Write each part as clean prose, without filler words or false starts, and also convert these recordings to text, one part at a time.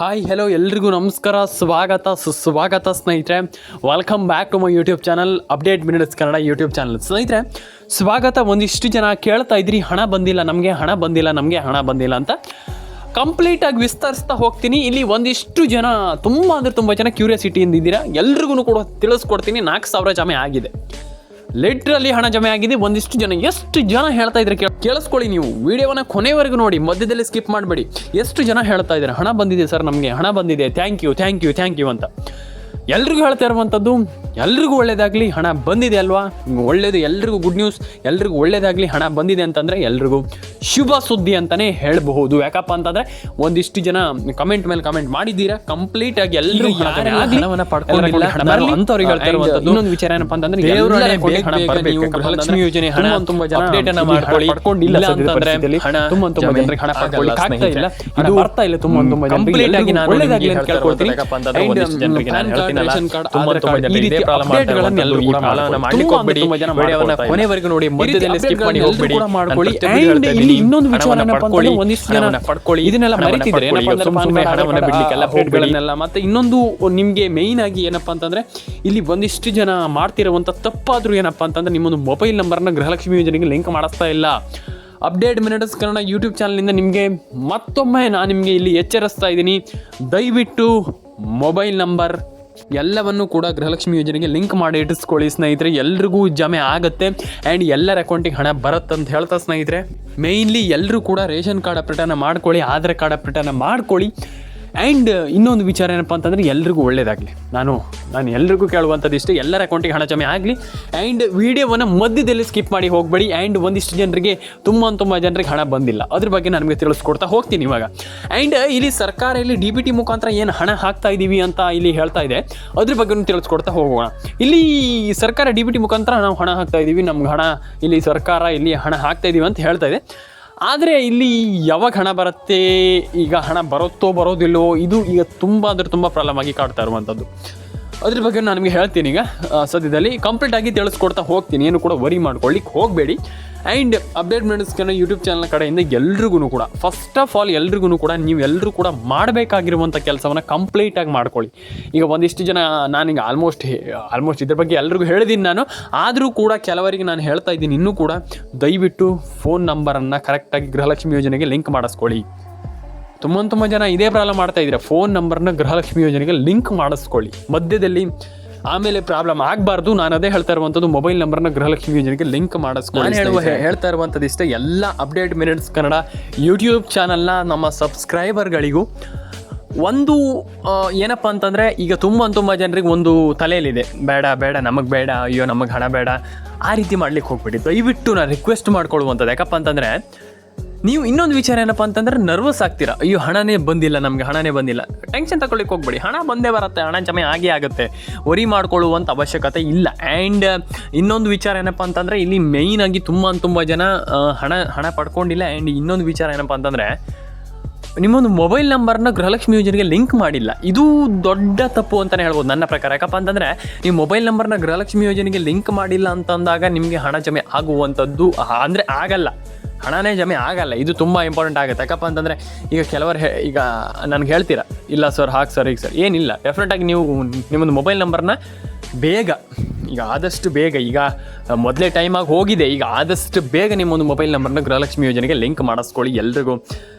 Hi hello ಎಲ್ರಿಗೂ ನಮಸ್ಕಾರ, ಸ್ವಾಗತ ಸುಸ್ವಾಗತ ಸ್ನೇಹಿತರೆ. Welcome back to my YouTube channel update minutes Kannada YouTube channel. ಸ್ನೇಹಿತರೆ ಸ್ವಾಗತ. ಒಂದಿಷ್ಟು ಜನ ಕೇಳ್ತಾ ಇದ್ರಿ ಹಣ ಬಂದಿಲ್ಲ ನಮಗೆ ಹಣ ಬಂದಿಲ್ಲ ಅಂತ. ಕಂಪ್ಲೀಟಾಗಿ ವಿಸ್ತರಿಸ್ತಾ ಹೋಗ್ತೀನಿ. ಇಲ್ಲಿ ಒಂದಿಷ್ಟು ಜನ ತುಂಬ ಜನ ಕ್ಯೂರಿಯಾಸಿಟಿಯಿಂದ ಇದ್ದೀರಾ. ಎಲ್ರಿಗೂ ಕೂಡ ತಿಳಿಸ್ಕೊಡ್ತೀನಿ. 4,000 ಜಮೆ ಆಗಿದೆ, ಲಿಟ್ರಲಿ ಹಣ ಜಮೆ ಆಗಿದೆ. ಒಂದಿಷ್ಟು ಜನ, ಎಷ್ಟು ಜನ ಹೇಳ್ತಾ ಇದ್ದಾರೆ ಕೇಳಿಸ್ಕೊಳ್ಳಿ. ನೀವು ವಿಡಿಯೋನ ಕೊನೆವರೆಗೂ ನೋಡಿ, ಮಧ್ಯದಲ್ಲಿ ಸ್ಕಿಪ್ ಮಾಡಬೇಡಿ. ಎಷ್ಟು ಜನ ಹೇಳ್ತಾ ಇದ್ದಾರೆ ಹಣ ಬಂದಿದೆ ಸರ್, ನಮಗೆ ಹಣ ಬಂದಿದೆ, ಥ್ಯಾಂಕ್ ಯು ಅಂತ. ಎಲ್ರಿಗೂ ಹೇಳ್ತಾ ಇರುವಂಥದ್ದು, ಎಲ್ರಿಗೂ ಒಳ್ಳೇದಾಗಲಿ, ಹಣ ಬಂದಿದೆ ಅಲ್ವಾ, ಒಳ್ಳೇದು, ಎಲ್ರಿಗೂ ಗುಡ್ ನ್ಯೂಸ್, ಎಲ್ರಿಗೂ ಒಳ್ಳೇದಾಗಲಿ. ಹಣ ಬಂದಿದೆ ಅಂತಂದರೆ ಎಲ್ರಿಗೂ ಶುಭ ಸುದ್ದಿ ಅಂತಲೇ ಹೇಳಬಹುದು. ಯಾಕಪ್ಪ ಅಂತಂದರೆ ಒಂದಿಷ್ಟು ಜನ ಕಮೆಂಟ್ ಮೇಲೆ ಕಮೆಂಟ್ ಮಾಡಿದ್ದೀರಾ. ಕಂಪ್ಲೀಟಾಗಿ ಎಲ್ಲರೂ ಹಣವನ್ನು ಪಡ್ಕೊಂಡಿಲ್ಲ ಅಂಥವ್ರಿಗೆ ಹೇಳ್ತಾ ಇರುವಂಥದ್ದು. ಇನ್ನೊಂದು ವಿಚಾರ ಏನಪ್ಪ ಅಂತಂದರೆ, ಗೃಹಲಕ್ಷ್ಮಿ ಯೋಜನೆ ಹಣ ತುಂಬ ಜನ ಪಡ್ಕೊಂಡಿಲ್ಲ ಅಂತಂದರೆ ತುಂಬ ಜನರಿಗೆ ಹಣ ಪಡ್ಕೊಳ್ಳಿಕ್ಕೆ ಆಗ್ತಾ ಇಲ್ಲ. ಇದು ಬರ್ತಾ ಇಲ್ಲ ತುಂಬ ಕಂಪ್ಲೀಟಾಗಿ. ನಾನು ಒಳ್ಳೇದಾಗಲಿ ಅಂತ ಕೇಳ್ಕೊಳ್ತೀನಿ. ಕೊನೆವರೆಗೂ ನೋಡಿ, ಮಧ್ಯದಲ್ಲಿ ಸ್ಕಿಪ್ ಮಾಡಿ ಹೋಗಬೇಡಿ. ಇನ್ನೊಂದು ವಿಚಾರ ಏನಪ್ಪಾ ಅಂತಂದ್ರೆ, ಒಂದಿಷ್ಟು ಜನ ಪಡ್ಕೊಳ್ಳಿ, ಇದನ್ನೆಲ್ಲ ಮರಿತಿದ್ರೆ ಹಣವನ್ನು ಬಿಡ್ಲಿಕ್ಕೆಲ್ಲ ಹೋಗ್ಬೇಡನ್ನೆಲ್ಲ. ಮತ್ತೆ ಇನ್ನೊಂದು ನಿಮ್ಗೆ ಮೇಯ್ನ್ ಆಗಿ ಏನಪ್ಪಾ ಅಂತಂದ್ರೆ, ಇಲ್ಲಿ ಒಂದಿಷ್ಟು ಜನ ಮಾಡ್ತಿರುವಂತ ತಪ್ಪಾದ್ರೂ ಏನಪ್ಪಾ ಅಂತಂದ್ರೆ, ನಿಮ್ಮೊಂದು ಮೊಬೈಲ್ ನಂಬರ್ನ ಗೃಹಲಕ್ಷ್ಮಿ ಯೋಜನೆಗೆ ಲಿಂಕ್ ಮಾಡಿಸ್ತಾ ಇಲ್ಲ. ಅಪ್ಡೇಟ್ ಮಿನಿಟ್ಸ್ ಕನ್ನಡ ಯೂಟ್ಯೂಬ್ ಚಾನಲಿಂದ ನಿಮಗೆ ಮತ್ತೊಮ್ಮೆ ನಾನು ನಿಮಗೆ ಇಲ್ಲಿ ಎಚ್ಚರಿಸ್ತಾ ಇದ್ದೀನಿ. ದಯವಿಟ್ಟು ಮೊಬೈಲ್ ನಂಬರ್ ಎಲ್ಲವನ್ನು ಕೂಡ ಗೃಹಲಕ್ಷ್ಮಿ ಯೋಜನೆಗೆ ಲಿಂಕ್ ಮಾಡಿ ಇಟ್ಟಿಸ್ಕೊಳ್ಳಿ ಸ್ನೇಹಿತರೆ. ಎಲ್ರಿಗೂ ಜಮೆ ಆಗುತ್ತೆ ಆ್ಯಂಡ್ ಎಲ್ಲರ ಅಕೌಂಟಿಗೆ ಹಣ ಬರುತ್ತೆ ಅಂತ ಹೇಳ್ತಾ ಸ್ನೇಹಿತರೆ. ಮೇಯ್ನ್ಲಿ ಎಲ್ಲರೂ ಕೂಡ ರೇಷನ್ ಕಾರ್ಡ್ ಅಪ್ಡೇಟನ್ನು ಮಾಡ್ಕೊಳ್ಳಿ, ಆಧಾರ್ ಕಾರ್ಡ್ ಅಪ್ಡೇಟನ್ನು ಮಾಡ್ಕೊಳ್ಳಿ. ಆ್ಯಂಡ್ ಇನ್ನೊಂದು ವಿಚಾರ ಏನಪ್ಪ ಅಂತಂದರೆ, ಎಲ್ರಿಗೂ ಒಳ್ಳೇದಾಗಲಿ. ನಾನು ಎಲ್ರಿಗೂ ಕೇಳುವಂಥದ್ದು ಇಷ್ಟೇ, ಎಲ್ಲರ ಅಕೌಂಟಿಗೆ ಹಣ ಜಮೆ ಆಗಲಿ. ಆ್ಯಂಡ್ ವಿಡಿಯೋವನ್ನು ಮಧ್ಯದಲ್ಲಿ ಸ್ಕಿಪ್ ಮಾಡಿ ಹೋಗಬೇಡಿ. ಆ್ಯಂಡ್ ಒಂದಿಷ್ಟು ಜನರಿಗೆ ತುಂಬ ಜನರಿಗೆ ಹಣ ಬಂದಿಲ್ಲ, ಅದ್ರ ಬಗ್ಗೆ ನಾನು ನಿಮಗೆ ತಿಳಿಸ್ಕೊಡ್ತಾ ಹೋಗ್ತೀನಿ ಇವಾಗ. ಆ್ಯಂಡ್ ಇಲ್ಲಿ ಸರ್ಕಾರ ಇಲ್ಲಿ DBT ಮುಖಾಂತರ ಏನು ಹಣ ಹಾಕ್ತಾ ಇದ್ದೀವಿ ಅಂತ ಇಲ್ಲಿ ಹೇಳ್ತಾ ಇದೆ, ಅದ್ರ ಬಗ್ಗೆ ತಿಳಿಸ್ಕೊಡ್ತಾ ಹೋಗೋಣ. ಇಲ್ಲಿ ಸರ್ಕಾರ DBT ಮುಖಾಂತರ ನಾವು ಹಣ ಹಾಕ್ತಾ ಇದ್ದೀವಿ, ನಮ್ಗೆ ಹಣ ಇಲ್ಲಿ ಸರ್ಕಾರ ಇಲ್ಲಿ ಹಣ ಹಾಕ್ತಾ ಇದ್ದೀವಿ ಅಂತ ಹೇಳ್ತಾ ಇದೆ. ಆದರೆ ಇಲ್ಲಿ ಯಾವಾಗ ಹಣ ಬರುತ್ತೆ, ಈಗ ಹಣ ಬರೋದಿಲ್ಲೋ, ಇದು ಈಗ ತುಂಬ ಪ್ರಾಬ್ಲಮ್ ಆಗಿ ಕಾಡ್ತಾ ಇರುವಂಥದ್ದು. ಅದ್ರ ಬಗ್ಗೆ ನಾನು ನಿಮಗೆ ಹೇಳ್ತೀನಿ. ಈಗ ಸದ್ಯದಲ್ಲಿ ಕಂಪ್ಲೀಟಾಗಿ ತಿಳಿಸ್ಕೊಡ್ತಾ ಹೋಗ್ತೀನಿ, ಏನು ಕೂಡ ವರಿ ಮಾಡ್ಕೊಳ್ಳಿಕ್ಕೆ ಹೋಗಬೇಡಿ. And update minutes Kannada YouTube channel ಕಡೆಯಿಂದ ಎಲ್ರಿಗೂ ಕೂಡ, ಫಸ್ಟ್ ಆಫ್ ಆಲ್ ಎಲ್ರಿಗೂ ಕೂಡ ನೀವೆಲ್ಲರೂ ಕೂಡ ಮಾಡಬೇಕಾಗಿರುವಂಥ ಕೆಲಸವನ್ನು ಕಂಪ್ಲೀಟಾಗಿ ಮಾಡ್ಕೊಳ್ಳಿ. ಈಗ ಒಂದಿಷ್ಟು ಜನ ನಾನೀಗ ಆಲ್ಮೋಸ್ಟ್ ಇದ್ರ ಬಗ್ಗೆ ಎಲ್ರಿಗೂ ಹೇಳಿದ್ದೀನಿ ನಾನು. ಆದರೂ ಕೂಡ ಕೆಲವರಿಗೆ ನಾನು ಹೇಳ್ತಾ ಇದ್ದೀನಿ, ಇನ್ನೂ ಕೂಡ ದಯವಿಟ್ಟು ಫೋನ್ ನಂಬರನ್ನು ಕರೆಕ್ಟಾಗಿ ಗೃಹಲಕ್ಷ್ಮಿ ಯೋಜನೆಗೆ ಲಿಂಕ್ ಮಾಡಿಸ್ಕೊಳ್ಳಿ. ತುಂಬ ಜನ ಇದೇ ಪ್ರಾಬ್ಲಮ್ ಮಾಡ್ತಾ ಇದ್ದೀರಾ. ಫೋನ್ ನಂಬರ್ನ ಗೃಹಲಕ್ಷ್ಮಿ ಯೋಜನೆಗೆ ಲಿಂಕ್ ಮಾಡಿಸ್ಕೊಳ್ಳಿ ಮಧ್ಯದಲ್ಲಿ, ಆಮೇಲೆ ಪ್ರಾಬ್ಲಮ್ ಆಗಬಾರ್ದು. ನಾನು ಅದೇ ಹೇಳ್ತಾ ಇರುವಂಥದ್ದು, ಮೊಬೈಲ್ ನಂಬರ್ನ ಗೃಹಲಕ್ಷ್ಮಿ ಯೋಜನೆಗೆ ಲಿಂಕ್ ಮಾಡಿಸ್ಕೊಳ್ಳಿ. ಹೇಳ್ತಾ ಇರುವಂಥದ್ದು ಇಷ್ಟೇ. ಎಲ್ಲ ಅಪ್ಡೇಟ್ ಮಿನಿಟ್ಸ್ ಕನ್ನಡ ಯೂಟ್ಯೂಬ್ ಚಾನಲ್ನ ನಮ್ಮ ಸಬ್ಸ್ಕ್ರೈಬರ್ಗಳಿಗೂ ಒಂದು ಏನಪ್ಪ ಅಂತಂದರೆ, ಈಗ ತುಂಬ ಜನರಿಗೆ ಒಂದು ತಲೆಯಲ್ಲಿದೆ, ಬೇಡ ನಮಗೆ ಬೇಡ, ಅಯ್ಯೋ ನಮಗೆ ಹಣ ಬೇಡ, ಆ ರೀತಿ ಮಾಡ್ಲಿಕ್ಕೆ ಹೋಗ್ಬೇಡಿ. ದಯವಿಟ್ಟು ನಾನು ರಿಕ್ವೆಸ್ಟ್ ಮಾಡ್ಕೊಳ್ಳುವಂಥದ್ದು. ಯಾಕಪ್ಪ ಅಂತಂದರೆ, ನೀವು ಇನ್ನೊಂದು ವಿಚಾರ ಏನಪ್ಪ ಅಂತಂದರೆ, ನರ್ವಸ್ ಆಗ್ತೀರಾ, ಅಯ್ಯೋ ಹಣನೇ ಬಂದಿಲ್ಲ. ಟೆನ್ಷನ್ ತಗೊಳ್ಳಿಕ್ಕೆ ಹೋಗ್ಬೇಡಿ, ಹಣ ಬಂದೇ ಬರುತ್ತೆ, ಹಣ ಜಮೆ ಆಗುತ್ತೆ, ವರಿ ಮಾಡ್ಕೊಳ್ಳುವಂಥ ಅವಶ್ಯಕತೆ ಇಲ್ಲ. ಆ್ಯಂಡ್ ಇನ್ನೊಂದು ವಿಚಾರ ಏನಪ್ಪ ಅಂತಂದರೆ, ಇಲ್ಲಿ ಮೇಯ್ನಾಗಿ ತುಂಬ ಜನ ಹಣ ಪಡ್ಕೊಂಡಿಲ್ಲ. ಆ್ಯಂಡ್ ಇನ್ನೊಂದು ವಿಚಾರ ಏನಪ್ಪ ಅಂತಂದರೆ, ನಿಮ್ಮೊಂದು ಮೊಬೈಲ್ ನಂಬರ್ನ ಗೃಹಲಕ್ಷ್ಮಿ ಯೋಜನೆಗೆ ಲಿಂಕ್ ಮಾಡಿಲ್ಲ. ಇದು ದೊಡ್ಡ ತಪ್ಪು ಅಂತಲೇ ಹೇಳ್ಬೋದು ನನ್ನ ಪ್ರಕಾರ. ಯಾಕಪ್ಪ ಅಂತಂದರೆ, ನೀವು ಮೊಬೈಲ್ ನಂಬರ್ನ ಗೃಹಲಕ್ಷ್ಮಿ ಯೋಜನೆಗೆ ಲಿಂಕ್ ಮಾಡಿಲ್ಲ ಅಂತಂದಾಗ ನಿಮಗೆ ಹಣ ಜಮೆ ಆಗುವಂಥದ್ದು ಅಂದರೆ ಹಣನೇ ಜಮೆ ಆಗಲ್ಲ. ಇದು ತುಂಬ ಇಂಪಾರ್ಟೆಂಟ್ ಆಗುತ್ತೆ. ಯಾಕಪ್ಪ ಅಂತಂದರೆ, ಈಗ ಕೆಲವರು ಈಗ ನನಗೆ ಹೇಳ್ತೀರಾ, ಇಲ್ಲ ಸರ್ ಹಾಗೆ ಸರ್, ಈಗ ಸರ್ ಏನಿಲ್ಲ, ಡೆಫಿನೆಟಾಗಿ ನೀವು ನಿಮ್ಮೊಂದು ಮೊಬೈಲ್ ನಂಬರ್ನ ಆದಷ್ಟು ಬೇಗ, ಈಗ ಮೊದಲೇ ಟೈಮಾಗಿ ಹೋಗಿದೆ, ಈಗ ಆದಷ್ಟು ಬೇಗ ನಿಮ್ಮೊಂದು ಮೊಬೈಲ್ ನಂಬರ್ನ ಗೃಹಲಕ್ಷ್ಮಿ ಯೋಜನೆಗೆ ಲಿಂಕ್ ಮಾಡಿಸ್ಕೊಳ್ಳಿ. ಎಲ್ರಿಗೂ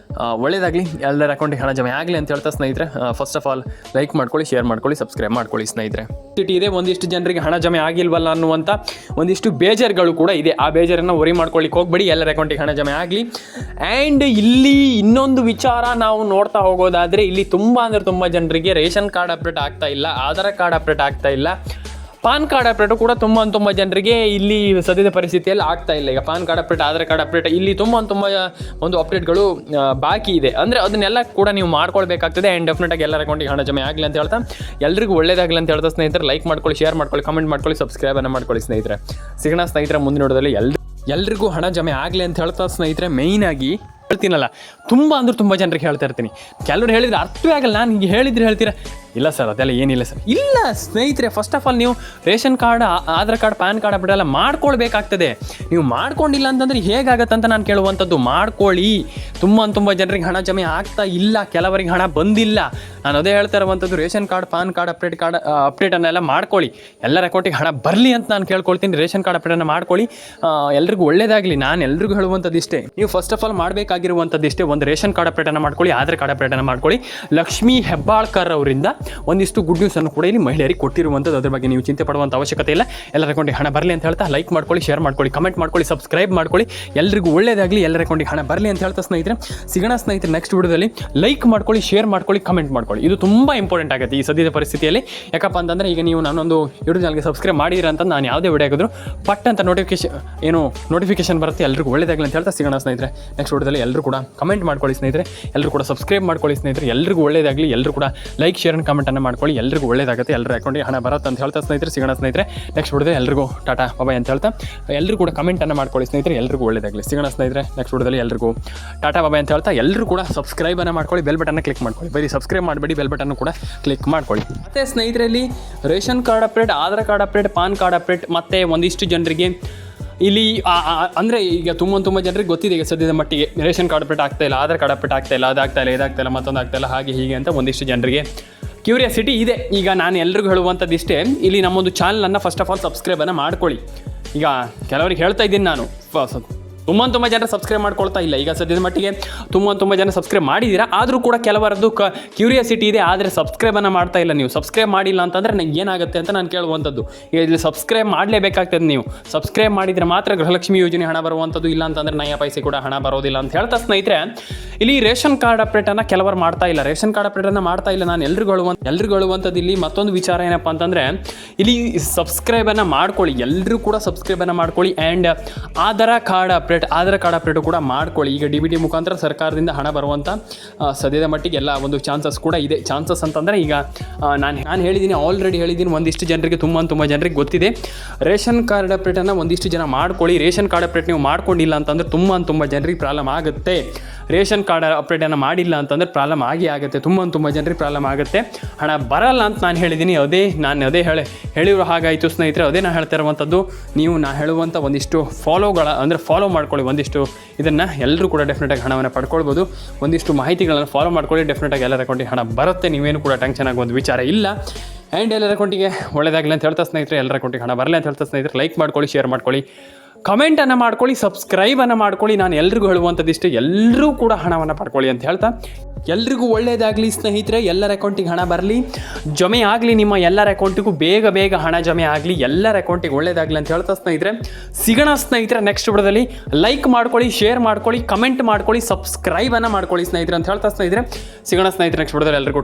ಒಳ್ಳೆಯದಾಗಲಿ, ಎಲ್ಲರ ಅಕೌಂಟಿಗೆ ಹಣ ಜಮೆ ಆಗಲಿ ಅಂತ ಹೇಳ್ತಾ ಸ್ನೇಹಿತರೆ, ಫಸ್ಟ್ ಆಫ್ ಆಲ್ ಲೈಕ್ ಮಾಡ್ಕೊಳ್ಳಿ, ಶೇರ್ ಮಾಡ್ಕೊಳ್ಳಿ, ಸಬ್ಸ್ಕ್ರೈಬ್ ಮಾಡ್ಕೊಳ್ಳಿ ಸ್ನೇಹಿತರೆ. ಇದೆ ಒಂದಿಷ್ಟು ಜನರಿಗೆ ಹಣ ಜಮೆ ಆಗಿಲ್ವಲ್ಲ ಅನ್ನುವಂಥ ಒಂದಿಷ್ಟು ಬೇಜಾರುಗಳು ಕೂಡ ಇದೆ. ಆ ಬೇಜಾರನ್ನು ವರಿ ಮಾಡ್ಕೊಳ್ಳಿಕ್ಕೆ ಹೋಗ್ಬೇಡಿ, ಎಲ್ಲರ ಅಕೌಂಟಿಗೆ ಹಣ ಜಮೆ ಆಗಲಿ. ಆ್ಯಂಡ್ ಇಲ್ಲಿ ಇನ್ನೊಂದು ವಿಚಾರ ನಾವು ನೋಡ್ತಾ ಹೋಗೋದಾದರೆ, ಇಲ್ಲಿ ತುಂಬ ಜನರಿಗೆ ರೇಷನ್ ಕಾರ್ಡ್ ಅಪ್ಡೇಟ್ ಆಗ್ತಾ ಇಲ್ಲ, ಆಧಾರ್ ಕಾರ್ಡ್ ಅಪ್ಡೇಟ್ ಆಗ್ತಾ ಇಲ್ಲ, ಪಾನ್ ಕಾರ್ಡ್ ಅಪ್ಡೇಟು ಕೂಡ ತುಂಬ ಜನರಿಗೆ ಇಲ್ಲಿ ಸದ್ಯದ ಪರಿಸ್ಥಿತಿಯಲ್ಲಿ ಆಗ್ತಾ ಇಲ್ಲ. ಈಗ PAN card update, Aadhaar card update, ಇಲ್ಲಿ ತುಂಬ ಒಂದು ಅಪ್ಡೇಟ್ಗಳು ಬಾಕಿ ಇದೆ. ಅಂದರೆ ಅದನ್ನೆಲ್ಲ ಕೂಡ ನೀವು ಮಾಡ್ಕೊಳ್ಬೇಕಾಗ್ತದೆ. ಆ್ಯಂಡ್ ಡೆಫಿನೆಟಾಗಿ ಎಲ್ಲರ ಅಕೌಂಟಿಗೆ ಹಣ ಜಮೆ ಆಗಲಿ ಅಂತ ಹೇಳ್ತಾ, ಎಲ್ರಿಗೂ ಒಳ್ಳೇದಾಗಲಿ ಅಂತ ಹೇಳ್ತಾ ಸ್ನೇಹಿತರೆ, ಲೈಕ್ ಮಾಡ್ಕೊಳ್ಳಿ, ಶೇರ್ ಮಾಡ್ಕೊಳ್ಳಿ, ಕಮೆಂಟ್ ಮಾಡ್ಕೊಳ್ಳಿ, ಸಬ್ಸ್ಕ್ರೈಬನ್ನು ಮಾಡ್ಕೊಳ್ಳಿ ಸ್ನೇಹಿತರೆ. ಸಿಗೋಣ ಸ್ನೇಹಿತರೆ ಮುಂದಿನ ನೋಡೋದಲ್ಲಿ. ಎಲ್ರಿಗೂ ಹಣ ಜಮೆ ಆಗಲಿ ಅಂತ ಹೇಳ್ತಾ ಸ್ನೇಹಿತರೆ, ಮೇಯ್ನಾಗಿ ಹೇಳ್ತೀನಲ್ಲ, ತುಂಬ ಜನರಿಗೆ ಹೇಳ್ತಾ ಇರ್ತೀನಿ. ಕೆಲವರು ಹೇಳಿದ್ರೆ ಅರ್ಥವೇ ಆಗಲ್ಲ, ನಾನು ಈಗ ಹೇಳಿದ್ರೆ ಹೇಳ್ತೀರಾ, ಇಲ್ಲ ಸರ್ ಅದೆಲ್ಲ ಏನಿಲ್ಲ ಸರ್. ಇಲ್ಲ ಸ್ನೇಹಿತರೆ, ಫಸ್ಟ್ ಆಫ್ ಆಲ್ ನೀವು ration card, Aadhaar card, PAN card update ಎಲ್ಲ ಮಾಡ್ಕೊಳ್ಬೇಕಾಗ್ತದೆ. ನೀವು ಮಾಡ್ಕೊಂಡಿಲ್ಲ ಅಂತಂದರೆ ಹೇಗಾಗತ್ತೆ ಅಂತ ನಾನು ಕೇಳುವಂಥದ್ದು. ಮಾಡ್ಕೊಳ್ಳಿ. ತುಂಬ ಜನರಿಗೆ ಹಣ ಜಮೆ ಆಗ್ತಾ ಇಲ್ಲ, ಕೆಲವರಿಗೆ ಹಣ ಬಂದಿಲ್ಲ. ನಾನು ಅದೇ ಹೇಳ್ತಾ ಇರುವಂಥದ್ದು, ರೇಷನ್ ಕಾರ್ಡ್, ಪಾನ್ ಕಾರ್ಡ್, ಅಪ್ಡೇಟನ್ನೆಲ್ಲ ಮಾಡ್ಕೊಳ್ಳಿ. ಎಲ್ಲರ ಅಕೌಂಟಿಗೆ ಹಣ ಬರಲಿ ಅಂತ ನಾನು ಕೇಳ್ಕೊಳ್ತೀನಿ. ರೇಷನ್ ಕಾರ್ಡ್ ಅಪ್ಡೇಟನ್ನು ಮಾಡ್ಕೊಳ್ಳಿ, ಎಲ್ರಿಗೂ ಒಳ್ಳೇದಾಗಲಿ. ನಾನು ಎಲ್ರಿಗೂ ಹೇಳುವಂಥದ್ದು ಇಷ್ಟೇ, ನೀವು ಫಸ್ಟ್ ಆಫ್ ಆಲ್ ಮಾಡಬೇಕಾಗಿರುವಂಥದ್ದು ಇಷ್ಟೇ, ಒಂದು ರೇಷನ್ ಕಾರ್ಡ್ ಅಪ್ಡೇಟನ್ನು ಮಾಡ್ಕೊಳ್ಳಿ, ಆಧಾರ್ ಕಾರ್ಡ್ ಅಪ್ಡೇಟನ್ನು ಮಾಡ್ಕೊಳ್ಳಿ. ಲಕ್ಷ್ಮೀ ಹೆಬ್ಬಾಳ್ಕರ್ ಅವರಿಂದ ಒಂದಿಷ್ಟು ಗುಡ್ ನ್ಯೂಸನ್ನು ಕೂಡ ಇಲ್ಲಿ ಮಹಿಳೆಯರಿಗೆ ಕೊಟ್ಟಿರುವಂಥದ್ದು. ಅದ್ರ ಬಗ್ಗೆ ನೀವು ಚಿಂತೆ ಪಡುವಂಥ ಅವಶ್ಯಕತೆ ಇಲ್ಲ. ಎಲ್ಲರ ಅಕೌಂಟಿಗೆ ಹಣ ಬರಲಿ ಅಂತ ಹೇಳ್ತಾ ಲೈಕ್ ಮಾಡ್ಕೊಳ್ಳಿ, ಶೇರ್ ಮಾಡ್ಕೊಳ್ಳಿ, ಕಮೆಂಟ್ ಮಾಡ್ಕೊಳ್ಳಿ, ಸಬ್ಸ್ಕ್ರೈಬ್ ಮಾಡ್ಕೊಳ್ಳಿ. ಎಲ್ರಿಗೂ ಒಳ್ಳೇದಾಗಲಿ, ಎಲ್ಲರ ಅಕೌಂಟಿಗೆ ಹಣ ಬರಲಿ ಅಂತ ಹೇಳ್ತಾ ಸ್ನೇಹಿತರೆ ಸಿಗೋಣ ಸ್ನೇಹಿತರೆ ನೆಕ್ಸ್ಟ್ ವಿಡಿಯೋದಲ್ಲಿ. ಲೈಕ್ ಮಾಡ್ಕೊಳ್ಳಿ, ಶೇರ್ ಮಾಡ್ಕೊಳ್ಳಿ, ಕಮೆಂಟ್ ಮಾಡ್ಕೊಳ್ಳಿ. ಇದು ತುಂಬ ಇಂಪಾರ್ಟೆಂಟ್ ಆಗುತ್ತೆ ಈ ಸದ್ಯದ ಪರಿಸ್ಥಿತಿಯಲ್ಲಿ. ಯಾಕಪ್ಪ ಅಂತಂದರೆ ಈಗ ನೀವು ನಾನೊಂದು ಯೂಟ್ಯೂಬ್ ಚಾನಲ್ಗೆ ಸಬ್ಸ್ಕ್ರೈಬ್ ಮಾಡಿದಿರ ಅಂತ ನಾನು ಯಾವುದೇ ವಿಡಿಯೋ ಆಗಿದ್ರು ಪಟ್ ಅಂತ ನೋಟಿಫಿಕೇಶನ್ ಬರುತ್ತೆ. ಎಲ್ರಿಗೂ ಒಳ್ಳೇದಾಗಲಿ ಅಂತ ಹೇಳ್ತಾ ಸಿಗೋಣ ಸ್ನೇಹಿತರೆ ನೆಕ್ಸ್ಟ್ ವಿಡಿಯೋದಲ್ಲಿ. ಎಲ್ಲರೂ ಕೂಡ ಕಮೆಂಟ್ ಮಾಡ್ಕೊಳ್ಳಿ ಸ್ನೇಹಿತರೆ, ಎಲ್ಲರೂ ಕೂಡ ಸಬ್ಸ್ಕ್ರೈಬ್ ಮಾಡ್ಕೊಳ್ಳಿ ಸ್ನೇಹಿತರೆ. ಎಲ್ರಿಗೂ ಒಳ್ಳೇದಾಗಲಿ, ಎಲ್ಲರೂ ಕೂಡ ಲೈಕ್, ಶೇರ್ ಆ್ಯಂಡ್ ಕಮೆಂಟನ್ನು ಮಾಡ್ಕೊಳ್ಳಿ. ಎಲ್ರಿಗೂ ಒಳ್ಳೇದಾಗುತ್ತೆ, ಎಲ್ಲರ ಅಕೌಂಟಿಗೆ ಹಣ ಬರುತ್ತೆ ಅಂತ ಹೇಳ್ತಾ ಸ್ನೇಹಿತರೆ ಸಿಗೋಣ ಸ್ನೇಹಿತರೆ ನೆಕ್ಸ್ಟ್ ವಿಡಿಯೋದಲ್ಲಿ. ಎಲ್ಲರಿಗೂ ಟಾಟಾ ಬಾಯ್ ಅಂತ ಹೇಳ್ತಾ ಎಲ್ಲರೂ ಕೂಡ ಕಮೆಂಟನ್ನು ಮಾಡ್ಕೊಳ್ಳಿ ಸ್ನೇಹಿತರೆ. ಎಲ್ರಿಗೂ ಒಳ್ಳೇದಾಗಲಿ. ಸಿಗೋಣ ಸ್ನೇಹಿತರೆ ನೆಕ್ಸ್ಟ್ ವಿಡಿಯೋದಲ್ಲಿ. ಎಲ್ಲರಿಗೂ ಟಾಟಾ ಬಾಯ್ ಅಂತ ಹೇಳ್ತಾ ಎಲ್ಲರೂ ಕೂಡ ಸಬ್ಸ್ಕ್ರೈಬನ್ನು ಮಾಡ್ಕೊಳ್ಳಿ, ಬೆಲ್ ಬಟನ್ನ ಕ್ಲಿಕ್ ಮಾಡ್ಕೊಳ್ಳಿ. ಬರೀ ಸಬ್ಸ್ಕ್ರೈಬ್ ಮಾಡಬೇಡಿ, ಬೆಲ್ ಬಟನ್ನು ಕೂಡ ಕ್ಲಿಕ್ ಮಾಡ್ಕೊಳ್ಳಿ. ಮತ್ತು ಸ್ನೇಹಿತರಲ್ಲಿ ration card update, Aadhaar card update, PAN card update ಮತ್ತು ಒಂದಿಷ್ಟು ಜನರಿಗೆ ಇಲ್ಲಿ ಅಂದರೆ ಈಗ ತುಂಬ ಜನರಿಗೆ ಗೊತ್ತಿದೆ ಈಗ ಸದ್ಯದ ಮಟ್ಟಿಗೆ ರೇಷನ್ ಕಾರ್ಡ್ ಅಪ್ಡೇಟ್ ಆಗ್ತಾ ಇಲ್ಲ, ಆಧಾರ್ ಕಾರ್ಡ್ ಅಪ್ಡೇಟ್ ಆಗ್ತಾ ಇಲ್ಲ, ಇದಾಗ್ತಾ ಇಲ್ಲ, ಮತ್ತೊಂದು ಆಗ್ತಾ ಇಲ್ಲ, ಹಾಗೆ ಹೀಗೆ ಅಂತ ಒಂದಿಷ್ಟು ಜನರಿಗೆ ಕ್ಯೂರಿಯಾಸಿಟಿ ಇದೆ. ಈಗ ನಾನು ಎಲ್ರಿಗೂ ಹೇಳುವಂಥದ್ದು ಇಷ್ಟೇ, ಇಲ್ಲಿ ನಮ್ಮೊಂದು ಚಾನಲನ್ನು ಫಸ್ಟ್ ಆಫ್ ಆಲ್ ಸಬ್ಸ್ಕ್ರೈಬನ್ನು ಮಾಡ್ಕೊಳ್ಳಿ. ಈಗ ಕೆಲವರಿಗೆ ಹೇಳ್ತಾ ಇದ್ದೀನಿ ನಾನು, ತುಂಬ ಜನ ಸಬ್ಸ್ಕ್ರೈಬ್ ಮಾಡ್ಕೊಳ್ತಾ ಇಲ್ಲ. ಈಗ ಸದ್ಯದ ಮಟ್ಟಿಗೆ ತುಂಬ ಜನ ಸಬ್ಸ್ಕ್ರೈಬ್ ಮಾಡಿದ್ದೀರಾ, ಆದರೂ ಕೂಡ ಕೆಲವರದ್ದು ಕ್ಯೂರಿಯಾಸಿಟಿ ಇದೆ, ಆದರೆ ಸಬ್ಸ್ಕ್ರೈಬನ್ನು ಮಾಡ್ತಾ ಇಲ್ಲ. ನೀವು ಸಬ್ಸ್ಕ್ರೈಬ್ ಮಾಡಿಲ್ಲ ಅಂತಂದರೆ ನನಗೆ ಏನಾಗುತ್ತೆ ಅಂತ ನಾನು ಕೇಳುವಂಥದ್ದು. ಈಗ ಇಲ್ಲಿ ಸಬ್ಸ್ಕ್ರೈಬ್ ಮಾಡಲೇಬೇಕಾಗ್ತದೆ. ನೀವು ಸಬ್ಸ್ಕ್ರೈಬ್ ಮಾಡಿದರೆ ಮಾತ್ರ ಗೃಹಲಕ್ಷ್ಮಿ ಯೋಜನೆ ಹಣ ಬರುವಂಥದ್ದು, ಇಲ್ಲ ಅಂತಂದರೆ ನಯ ಪೈಸೆ ಕೂಡ ಹಣ ಬರೋದಿಲ್ಲ ಅಂತ ಹೇಳ್ತಾ ಸ್ನೇಹಿತರೆ ಇಲ್ಲಿ ರೇಷನ್ ಕಾರ್ಡ್ ಅಪ್ಡೇಟನ್ನು ಕೆಲವರು ಮಾಡ್ತಾ ಇಲ್ಲ. ರೇಷನ್ ಕಾರ್ಡ್ ಅಪ್ಡೇಟನ್ನು ಮಾಡ್ತಾ ಇಲ್ಲ. ನಾನು ಎಲ್ರಿಗೂ ಹೇಳುವಂಥದ್ದು ಇಲ್ಲಿ ಮತ್ತೊಂದು ವಿಚಾರ ಏನಪ್ಪ ಅಂತಂದರೆ ಇಲ್ಲಿ ಸಬ್ಸ್ಕ್ರೈಬನ್ನು ಮಾಡ್ಕೊಳ್ಳಿ, ಎಲ್ಲರೂ ಕೂಡ ಸಬ್ಸ್ಕ್ರೈಬನ್ನು ಮಾಡ್ಕೊಳ್ಳಿ. ಆ್ಯಂಡ್ ಆಧಾರ್ ಕಾರ್ಡ್ ಅಪ್ಡೇಟು ಕೂಡ ಮಾಡ್ಕೊಳ್ಳಿ. ಈಗ DBT ಮುಖಾಂತರ ಸರ್ಕಾರದಿಂದ ಹಣ ಬರುವಂಥ ಸದ್ಯದ ಮಟ್ಟಿಗೆ ಎಲ್ಲ ಒಂದು ಚಾನ್ಸಸ್ ಕೂಡ ಇದೆ. ಚಾನ್ಸಸ್ ಅಂತಂದರೆ ಈಗ ನಾನು ಹೇಳಿದ್ದೀನಿ, ಆಲ್ರೆಡಿ ಹೇಳಿದ್ದೀನಿ, ಒಂದಿಷ್ಟು ಜನರಿಗೆ ತುಂಬ ಜನರಿಗೆ ಗೊತ್ತಿದೆ. ರೇಷನ್ ಕಾರ್ಡ್ ಅಪ್ಡೇಟನ್ನು ಒಂದಿಷ್ಟು ಜನ ಮಾಡ್ಕೊಳ್ಳಿ. ರೇಷನ್ ಕಾರ್ಡ್ ಅಪ್ಡೇಟ್ ನೀವು ಮಾಡ್ಕೊಂಡಿಲ್ಲ ಅಂತಂದರೆ ತುಂಬ ಜನರಿಗೆ ಪ್ರಾಬ್ಲಮ್ ಆಗುತ್ತೆ. ರೇಷನ್ ಕಾರ್ಡ್ ಅಪ್ಡೇಟನ್ನು ಮಾಡಿಲ್ಲ ಅಂತಂದರೆ ಪ್ರಾಬ್ಲಮ್ ಆಗುತ್ತೆ. ತುಂಬ ಜನರಿಗೆ ಪ್ರಾಬ್ಲಮ್ ಆಗುತ್ತೆ, ಹಣ ಬರಲ್ಲ ಅಂತ ನಾನು ಹೇಳಿದ್ದೀನಿ. ನಾನು ಹೇಳಿರೋ ಹಾಗಾಯಿತು ಸ್ನೇಹಿತರೆ. ಅದೇ ನಾನು ಹೇಳ್ತಾ ಇರುವಂಥದ್ದು. ನೀವು ನಾನು ಹೇಳುವಂಥ ಒಂದಿಷ್ಟು ಫಾಲೋ ಮಾಡ್ಕೊಳ್ಳಿ. ಒಂದಿಷ್ಟು ಇದನ್ನು ಎಲ್ಲರೂ ಕೂಡ ಡೆಫಿನೆಟಾಗಿ ಹಣವನ್ನು ಪಡ್ಕೊಳ್ಬೋದು. ಒಂದಿಷ್ಟು ಮಾಹಿತಿಗಳನ್ನು ಫಾಲೋ ಮಾಡ್ಕೊಳ್ಳಿ, ಡೆಫಿನೆಟಾಗಿ ಎಲ್ಲರ ಅಕೌಂಟಿಗೆ ಹಣ ಬರುತ್ತೆ. ನೀವೇನು ಕೂಡ ಟೆನ್ಷನ್ ಆಗೋ ಒಂದು ವಿಚಾರ ಇಲ್ಲ. ಆ್ಯಂಡ್ ಎಲ್ಲರ ಅಕೌಂಟಿಗೆ ಒಳ್ಳೆಯದಾಗಲಿ ಅಂತ ಹೇಳ್ತಾ ಸ್ನೇಹಿತರೆ, ಎಲ್ಲರ ಅಕೌಂಟಿಗೆ ಹಣ ಬರಲಿ ಅಂತ ಹೇಳ್ತಾ ಸ್ನೇಹಿತರೆ, ಲೈಕ್ ಮಾಡ್ಕೊಳ್ಳಿ, ಶೇರ್ ಮಾಡ್ಕೊಳ್ಳಿ, ಕಮೆಂಟನ್ನು ಮಾಡ್ಕೊಳ್ಳಿ, ಸಬ್ಸ್ಕ್ರೈಬನ್ನು ಮಾಡ್ಕೊಳ್ಳಿ. ನಾನು ಎಲ್ರಿಗೂ ಹೇಳುವಂಥದ್ದಿಷ್ಟೇ, ಎಲ್ಲರೂ ಕೂಡ ಹಣವನ್ನು ಪಡ್ಕೊಳ್ಳಿ ಅಂತ ಹೇಳ್ತಾ ಎಲ್ರಿಗೂ ಒಳ್ಳೆಯದಾಗಲಿ ಸ್ನೇಹಿತರೆ. ಎಲ್ಲರ ಅಕೌಂಟಿಗೆ ಹಣ ಬರಲಿ, ಜಮೆ ಆಗಲಿ. ನಿಮ್ಮ ಎಲ್ಲರ ಅಕೌಂಟಿಗೂ ಬೇಗ ಹಣ ಜಮೆ ಆಗಲಿ, ಎಲ್ಲರ ಅಕೌಂಟಿಗೆ ಒಳ್ಳೆಯದಾಗಲಿ ಅಂತ ಹೇಳ್ತಾ ಸ್ನೇಹಿತರೆ ಸಿಗೋಣ ಸ್ನೇಹಿತರೆ ನೆಕ್ಸ್ಟ್ ವಿಡಿಯೋದಲ್ಲಿ. ಲೈಕ್ ಮಾಡ್ಕೊಳ್ಳಿ, ಶೇರ್ ಮಾಡ್ಕೊಳ್ಳಿ, ಕಮೆಂಟ್ ಮಾಡ್ಕೊಳ್ಳಿ, ಸಬ್ಸ್ಕ್ರೈಬನ್ನು ಮಾಡ್ಕೊಳ್ಳಿ ಸ್ನೇಹಿತರೆ ಅಂತ ಹೇಳ್ತಾ ಸ್ನೇಹಿತರೆ ಸಿಗೋಣ ಸ್ನೇಹಿತರೆ ನೆಕ್ಸ್ಟ್ ವಿಡಿಯೋದಲ್ಲಿ. ಎಲ್ರಿಗೂ